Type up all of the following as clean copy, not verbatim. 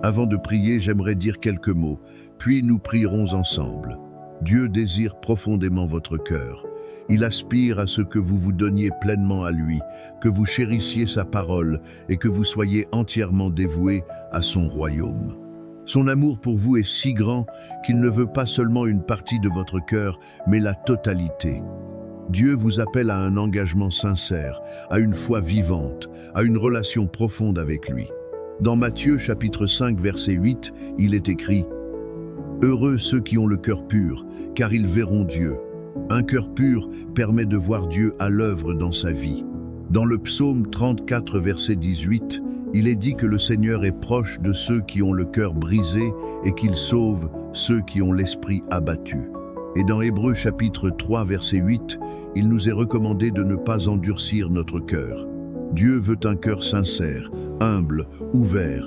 Avant de prier, j'aimerais dire quelques mots, puis nous prierons ensemble. Dieu désire profondément votre cœur. Il aspire à ce que vous vous donniez pleinement à lui, que vous chérissiez sa parole et que vous soyez entièrement dévoués à son royaume. Son amour pour vous est si grand qu'il ne veut pas seulement une partie de votre cœur, mais la totalité. Dieu vous appelle à un engagement sincère, à une foi vivante, à une relation profonde avec lui. Dans Matthieu chapitre 5 verset 8, il est écrit « Heureux ceux qui ont le cœur pur, car ils verront Dieu ». Un cœur pur permet de voir Dieu à l'œuvre dans sa vie. Dans le psaume 34 verset 18, il est dit que le Seigneur est proche de ceux qui ont le cœur brisé et qu'il sauve ceux qui ont l'esprit abattu. Et dans Hébreux chapitre 3 verset 8, il nous est recommandé de ne pas endurcir notre cœur. Dieu veut un cœur sincère, humble, ouvert.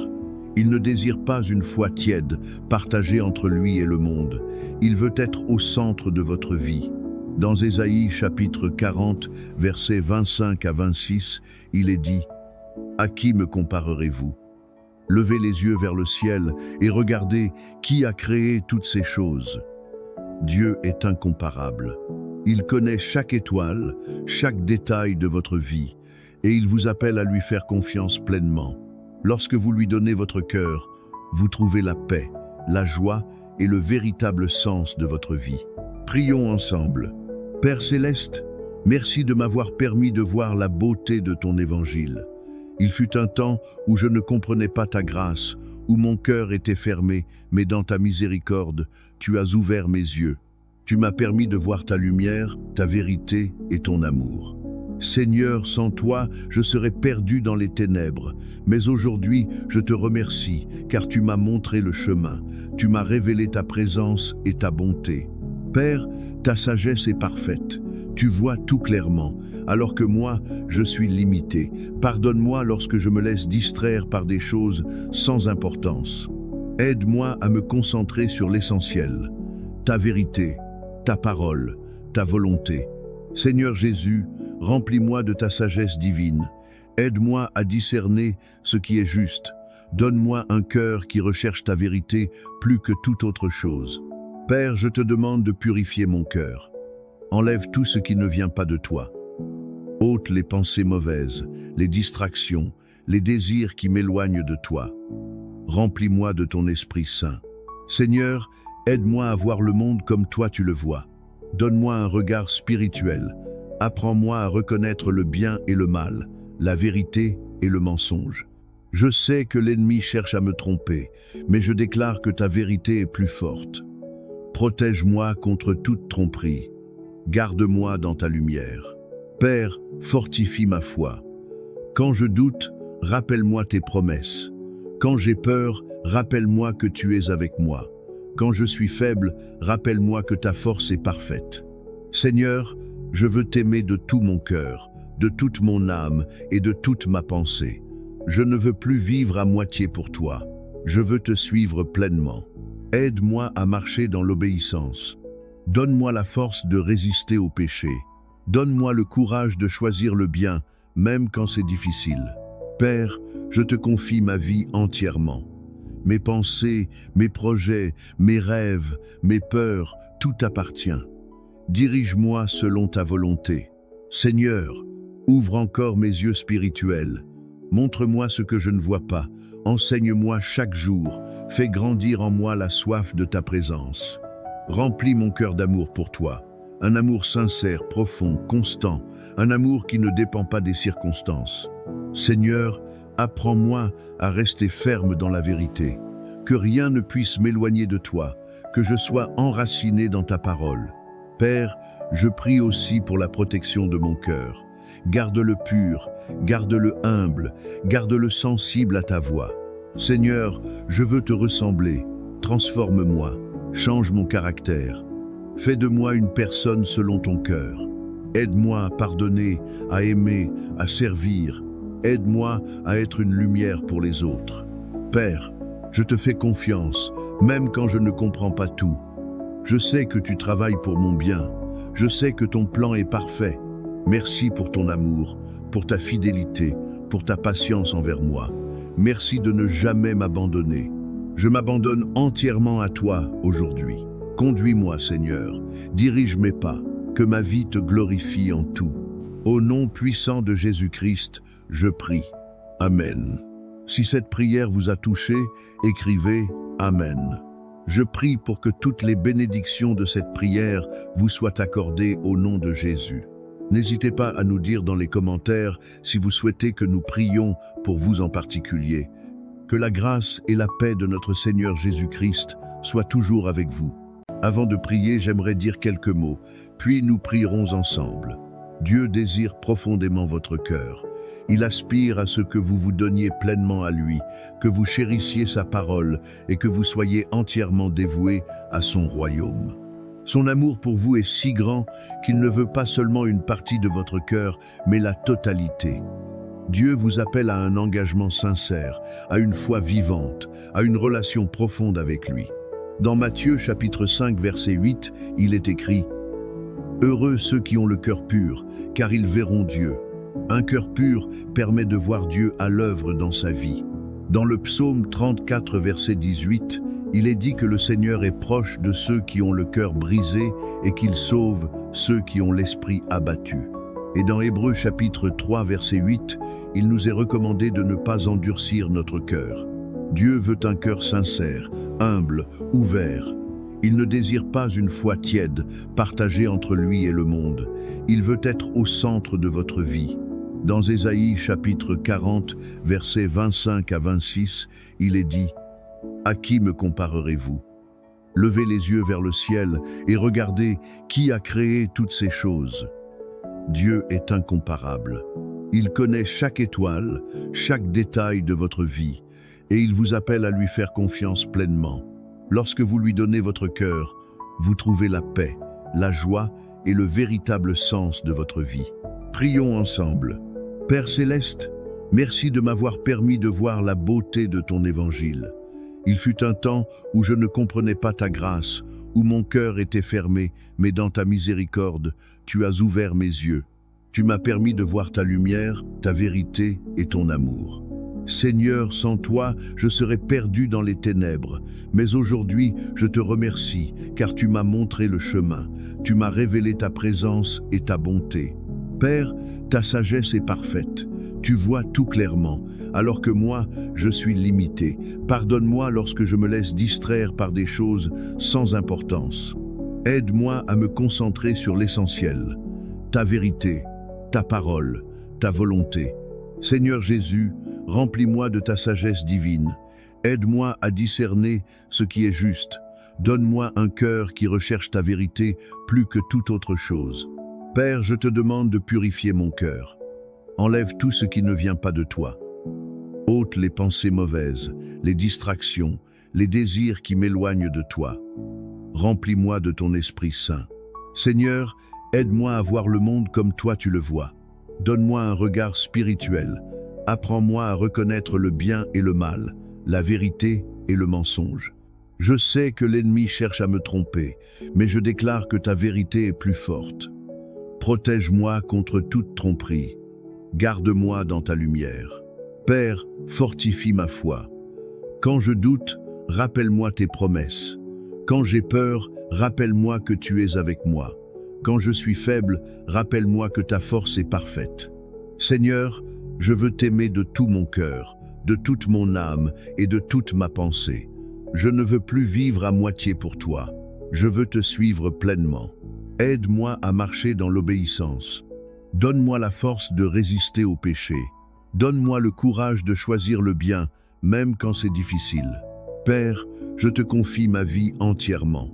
Il ne désire pas une foi tiède, partagée entre lui et le monde. Il veut être au centre de votre vie. Dans Ésaïe chapitre 40, versets 25 à 26, il est dit « À qui me comparerez-vous ? Levez les yeux vers le ciel et regardez qui a créé toutes ces choses. Dieu est incomparable. Il connaît chaque étoile, chaque détail de votre vie, et il vous appelle à lui faire confiance pleinement. Lorsque vous lui donnez votre cœur, vous trouvez la paix, la joie et le véritable sens de votre vie. Prions ensemble. Père Céleste, merci de m'avoir permis de voir la beauté de ton évangile. Il fut un temps où je ne comprenais pas ta grâce, où mon cœur était fermé, mais dans ta miséricorde, tu as ouvert mes yeux. Tu m'as permis de voir ta lumière, ta vérité et ton amour. Seigneur, sans toi, je serais perdu dans les ténèbres. Mais aujourd'hui, je te remercie, car tu m'as montré le chemin. Tu m'as révélé ta présence et ta bonté. Père, ta sagesse est parfaite. Tu vois tout clairement, alors que moi, je suis limité. Pardonne-moi lorsque je me laisse distraire par des choses sans importance. Aide-moi à me concentrer sur l'essentiel. Ta vérité, ta parole, ta volonté. Seigneur Jésus, remplis-moi de ta sagesse divine. Aide-moi à discerner ce qui est juste. Donne-moi un cœur qui recherche ta vérité plus que toute autre chose. Père, je te demande de purifier mon cœur. Enlève tout ce qui ne vient pas de toi. Ôte les pensées mauvaises, les distractions, les désirs qui m'éloignent de toi. Remplis-moi de ton Esprit Saint. Seigneur, aide-moi à voir le monde comme toi tu le vois. Donne-moi un regard spirituel. Apprends-moi à reconnaître le bien et le mal, la vérité et le mensonge. Je sais que l'ennemi cherche à me tromper, mais je déclare que ta vérité est plus forte. Protège-moi contre toute tromperie. Garde-moi dans ta lumière. Père, fortifie ma foi. Quand je doute, rappelle-moi tes promesses. Quand j'ai peur, rappelle-moi que tu es avec moi. Quand je suis faible, rappelle-moi que ta force est parfaite. Seigneur, je veux t'aimer de tout mon cœur, de toute mon âme et de toute ma pensée. Je ne veux plus vivre à moitié pour toi. Je veux te suivre pleinement. Aide-moi à marcher dans l'obéissance. Donne-moi la force de résister au péché. Donne-moi le courage de choisir le bien, même quand c'est difficile. Père, je te confie ma vie entièrement. Mes pensées, mes projets, mes rêves, mes peurs, tout t'appartient. Dirige-moi selon ta volonté. Seigneur, ouvre encore mes yeux spirituels. Montre-moi ce que je ne vois pas. Enseigne-moi chaque jour. Fais grandir en moi la soif de ta présence. Remplis mon cœur d'amour pour toi. Un amour sincère, profond, constant. Un amour qui ne dépend pas des circonstances. Seigneur, apprends-moi à rester ferme dans la vérité. Que rien ne puisse m'éloigner de toi. Que je sois enraciné dans ta parole. Père, je prie aussi pour la protection de mon cœur. Garde-le pur, garde-le humble, garde-le sensible à ta voix. Seigneur, je veux te ressembler. Transforme-moi, change mon caractère. Fais de moi une personne selon ton cœur. Aide-moi à pardonner, à aimer, à servir. Aide-moi à être une lumière pour les autres. Père, je te fais confiance, même quand je ne comprends pas tout. Je sais que tu travailles pour mon bien. Je sais que ton plan est parfait. Merci pour ton amour, pour ta fidélité, pour ta patience envers moi. Merci de ne jamais m'abandonner. Je m'abandonne entièrement à toi aujourd'hui. Conduis-moi, Seigneur, dirige mes pas, que ma vie te glorifie en tout. Au nom puissant de Jésus-Christ, je prie. Amen. Si cette prière vous a touché, écrivez Amen. Je prie pour que toutes les bénédictions de cette prière vous soient accordées au nom de Jésus. N'hésitez pas à nous dire dans les commentaires si vous souhaitez que nous prions pour vous en particulier. Que la grâce et la paix de notre Seigneur Jésus-Christ soient toujours avec vous. Avant de prier, j'aimerais dire quelques mots, puis nous prierons ensemble. Dieu désire profondément votre cœur. Il aspire à ce que vous vous donniez pleinement à lui, que vous chérissiez sa parole et que vous soyez entièrement dévoués à son royaume. Son amour pour vous est si grand qu'il ne veut pas seulement une partie de votre cœur, mais la totalité. Dieu vous appelle à un engagement sincère, à une foi vivante, à une relation profonde avec lui. Dans Matthieu chapitre 5 verset 8, il est écrit « Heureux ceux qui ont le cœur pur, car ils verront Dieu. » Un cœur pur permet de voir Dieu à l'œuvre dans sa vie. Dans le psaume 34 verset 18, il est dit que le Seigneur est proche de ceux qui ont le cœur brisé et qu'il sauve ceux qui ont l'esprit abattu. Et dans Hébreux chapitre 3 verset 8, il nous est recommandé de ne pas endurcir notre cœur. Dieu veut un cœur sincère, humble, ouvert. Il ne désire pas une foi tiède, partagée entre lui et le monde. Il veut être au centre de votre vie. Dans Ésaïe chapitre 40, versets 25 à 26, il est dit « À qui me comparerez-vous ? Levez les yeux vers le ciel et regardez qui a créé toutes ces choses. Dieu est incomparable. Il connaît chaque étoile, chaque détail de votre vie, et il vous appelle à lui faire confiance pleinement. Lorsque vous lui donnez votre cœur, vous trouvez la paix, la joie et le véritable sens de votre vie. Prions ensemble. Père Céleste, merci de m'avoir permis de voir la beauté de ton évangile. Il fut un temps où je ne comprenais pas ta grâce, où mon cœur était fermé, mais dans ta miséricorde, tu as ouvert mes yeux. Tu m'as permis de voir ta lumière, ta vérité et ton amour. Seigneur, sans toi, je serais perdu dans les ténèbres. Mais aujourd'hui, je te remercie, car tu m'as montré le chemin. Tu m'as révélé ta présence et ta bonté. Père, ta sagesse est parfaite. Tu vois tout clairement, alors que moi, je suis limité. Pardonne-moi lorsque je me laisse distraire par des choses sans importance. Aide-moi à me concentrer sur l'essentiel, ta vérité, ta parole, ta volonté. Seigneur Jésus, remplis-moi de ta sagesse divine. Aide-moi à discerner ce qui est juste. Donne-moi un cœur qui recherche ta vérité plus que toute autre chose. Père, je te demande de purifier mon cœur. Enlève tout ce qui ne vient pas de toi. Ôte les pensées mauvaises, les distractions, les désirs qui m'éloignent de toi. Remplis-moi de ton Esprit Saint. Seigneur, aide-moi à voir le monde comme toi tu le vois. Donne-moi un regard spirituel. Apprends-moi à reconnaître le bien et le mal, la vérité et le mensonge. Je sais que l'ennemi cherche à me tromper, mais je déclare que ta vérité est plus forte. Protège-moi contre toute tromperie. Garde-moi dans ta lumière. Père, fortifie ma foi. Quand je doute, rappelle-moi tes promesses. Quand j'ai peur, rappelle-moi que tu es avec moi. Quand je suis faible, rappelle-moi que ta force est parfaite. Seigneur, je veux t'aimer de tout mon cœur, de toute mon âme et de toute ma pensée. Je ne veux plus vivre à moitié pour toi. Je veux te suivre pleinement. Aide-moi à marcher dans l'obéissance. Donne-moi la force de résister au péché. Donne-moi le courage de choisir le bien, même quand c'est difficile. Père, je te confie ma vie entièrement.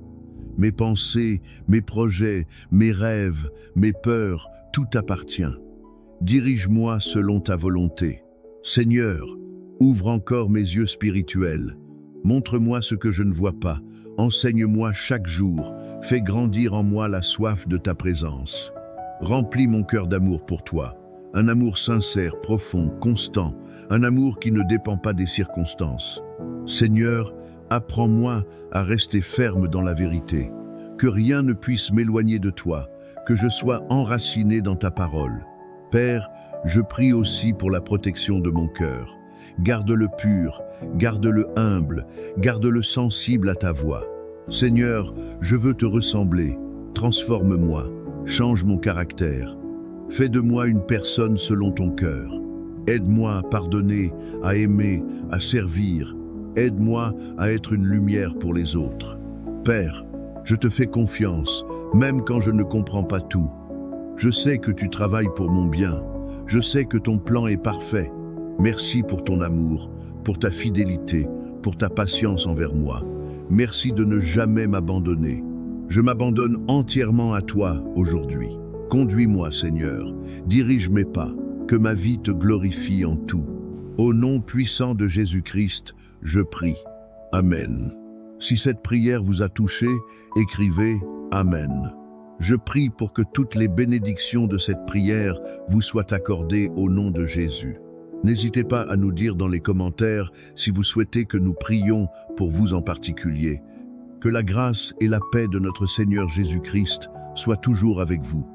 Mes pensées, mes projets, mes rêves, mes peurs, tout t'appartient. Dirige-moi selon ta volonté. Seigneur, ouvre encore mes yeux spirituels. Montre-moi ce que je ne vois pas. Enseigne-moi chaque jour. Fais grandir en moi la soif de ta présence. Remplis mon cœur d'amour pour toi. Un amour sincère, profond, constant. Un amour qui ne dépend pas des circonstances. Seigneur, apprends-moi à rester ferme dans la vérité. Que rien ne puisse m'éloigner de toi. Que je sois enraciné dans ta parole. Père, je prie aussi pour la protection de mon cœur. garde-le pur, garde-le humble, garde-le sensible à ta voix. Seigneur, je veux te ressembler, transforme-moi, change mon caractère. Fais de moi une personne selon ton cœur. Aide-moi à pardonner, à aimer, à servir. Aide-moi à être une lumière pour les autres. Père, je te fais confiance, même quand je ne comprends pas tout. Je sais que tu travailles pour mon bien. Je sais que ton plan est parfait. Merci pour ton amour, pour ta fidélité, pour ta patience envers moi. Merci de ne jamais m'abandonner. Je m'abandonne entièrement à toi aujourd'hui. Conduis-moi, Seigneur. Dirige mes pas. Que ma vie te glorifie en tout. Au nom puissant de Jésus-Christ, je prie. Amen. Si cette prière vous a touché, écrivez Amen. Je prie pour que toutes les bénédictions de cette prière vous soient accordées au nom de Jésus. N'hésitez pas à nous dire dans les commentaires si vous souhaitez que nous prions pour vous en particulier. Que la grâce et la paix de notre Seigneur Jésus-Christ soient toujours avec vous.